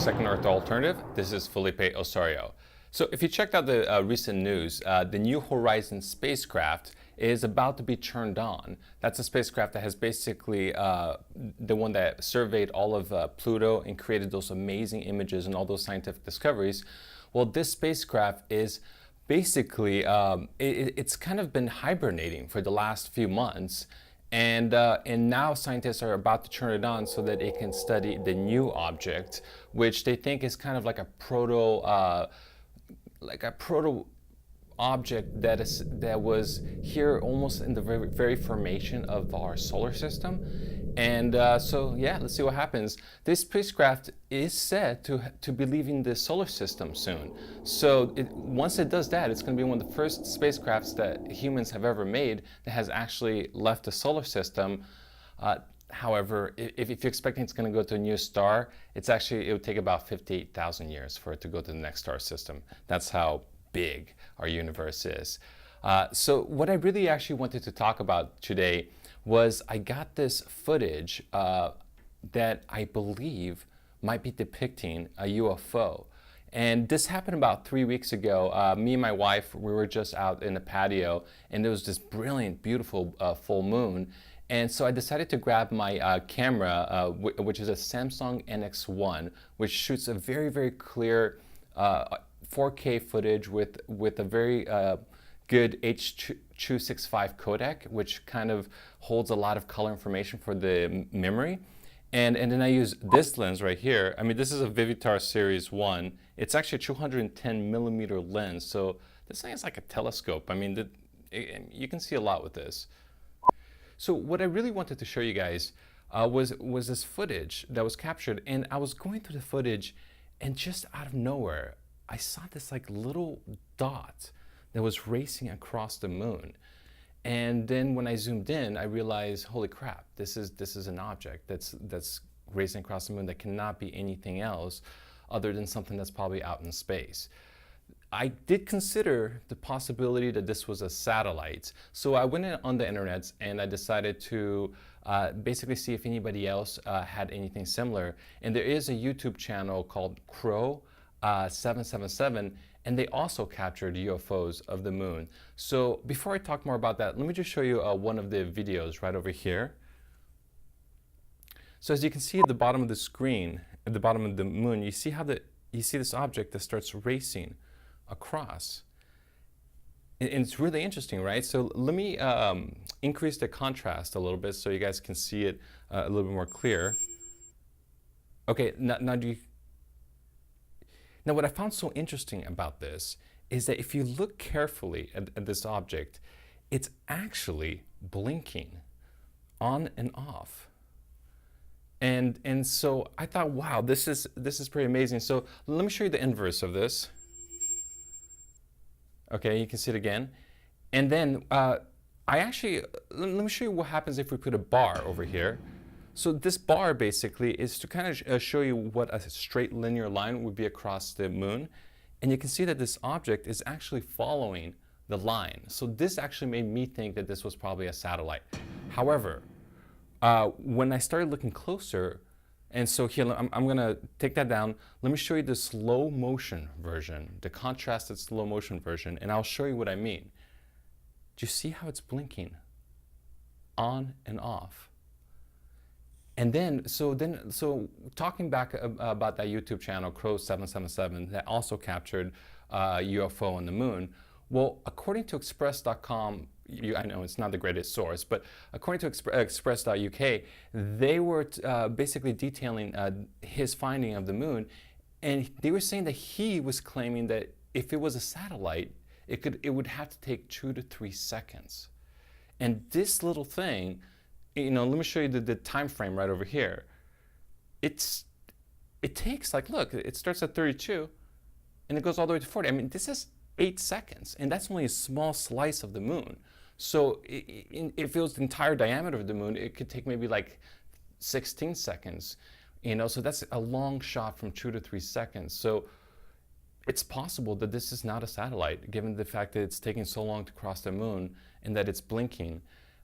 Second Earth Alternative. This is Felipe Osorio. So if you checked out the recent news, the New Horizons spacecraft is about to be turned on. That's a spacecraft that has basically the one that surveyed all of Pluto and created those amazing images and all those scientific discoveries. Well, this spacecraft is basically, it's kind of been hibernating for the last few months. And now scientists are about to turn it on so that it can study the new object, which they think is kind of like a proto object that was here almost in the very formation of our solar system. And so yeah, let's see what happens. This spacecraft is said to be leaving the solar system soon. So once it does that, it's going to be one of the first spacecrafts that humans have ever made that has actually left the solar system. However, if you're expecting it's going to go to a new star, it would take about 58,000 years for it to go to the next star system. That's how big our universe is. So what I really actually wanted to talk about today was I got this footage that I believe might be depicting a UFO. And this happened about 3 weeks ago. Me and my wife, we were just out in the patio, and there was this brilliant, beautiful full moon. And so I decided to grab my camera, which is a Samsung NX1, which shoots a very, very clear 4K footage with a very good H.265 codec, which kind of holds a lot of color information for the memory. And then I use this lens right here. I mean, this is a Vivitar Series 1. It's actually a 210 millimeter lens. So this thing is like a telescope. I mean, you can see a lot with this. So what I really wanted to show you guys was this footage that was captured. And I was going through the footage, and just out of nowhere, I saw this like little dot that was racing across the moon. And then when I zoomed in, I realized, holy crap, this is an object that's racing across the moon that cannot be anything else other than something that's probably out in space. I did consider the possibility that this was a satellite. So I went on the internet and I decided to basically see if anybody else had anything similar. And there is a YouTube channel called Crow 777, and they also captured UFOs of the moon. So before I talk more about that, let me just show you one of the videos right over here. So as you can see at the bottom of the screen, at the bottom of the moon, you see this object that starts racing across. And it's really interesting, right? So let me increase the contrast a little bit so you guys can see it a little bit more clear. Okay, Now, what I found so interesting about this is that if you look carefully at this object, it's actually blinking on and off. And so I thought, wow, this is pretty amazing. So let me show you the inverse of this. Okay, you can see it again. And then let me show you what happens if we put a bar over here. So this bar basically is to kind of show you what a straight linear line would be across the moon. And you can see that this object is actually following the line. So this actually made me think that this was probably a satellite. However, when I started looking closer, and so here, I'm gonna take that down. Let me show you the slow motion version, the contrasted slow motion version, and I'll show you what I mean. Do you see how it's blinking on and off? And then, so talking back about that YouTube channel, Crow 777, that also captured UFO on the moon. Well, according to Express.com, I know it's not the greatest source, but according to Express.uk, they were basically detailing his finding of the moon, and they were saying that he was claiming that if it was a satellite, it would have to take 2 to 3 seconds. And this little thing, let me show you the time frame right over here. It takes, like, look, it starts at 32 and it goes all the way to 40. I mean, this is 8 seconds, and that's only a small slice of the moon. So if it was the entire diameter of the moon, it could take maybe like 16 seconds. So that's a long shot from 2 to 3 seconds. So it's possible that this is not a satellite, given the fact that it's taking so long to cross the moon and that it's blinking.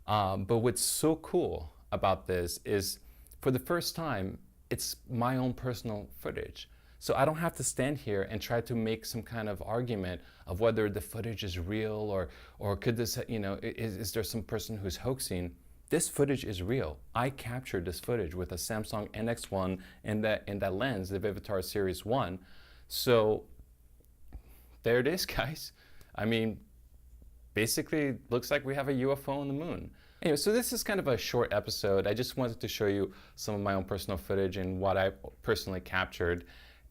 But what's so cool about this is, for the first time, it's my own personal footage. So I don't have to stand here and try to make some kind of argument of whether the footage is real or could this, you know, is there some person who's hoaxing. This footage is real. I captured this footage with a Samsung NX1 and that lens, the Vivitar Series 1. So there it is, guys. I mean, basically, looks like we have a UFO on the moon. Anyway, so this is kind of a short episode. I just wanted to show you some of my own personal footage and what I personally captured.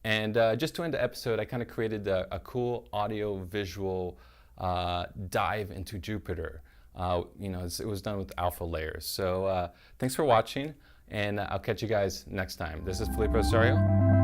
And just to end the episode, I kind of created a cool audio-visual dive into Jupiter. You know, it was done with alpha layers. So thanks for watching, and I'll catch you guys next time. This is Felipe Osorio.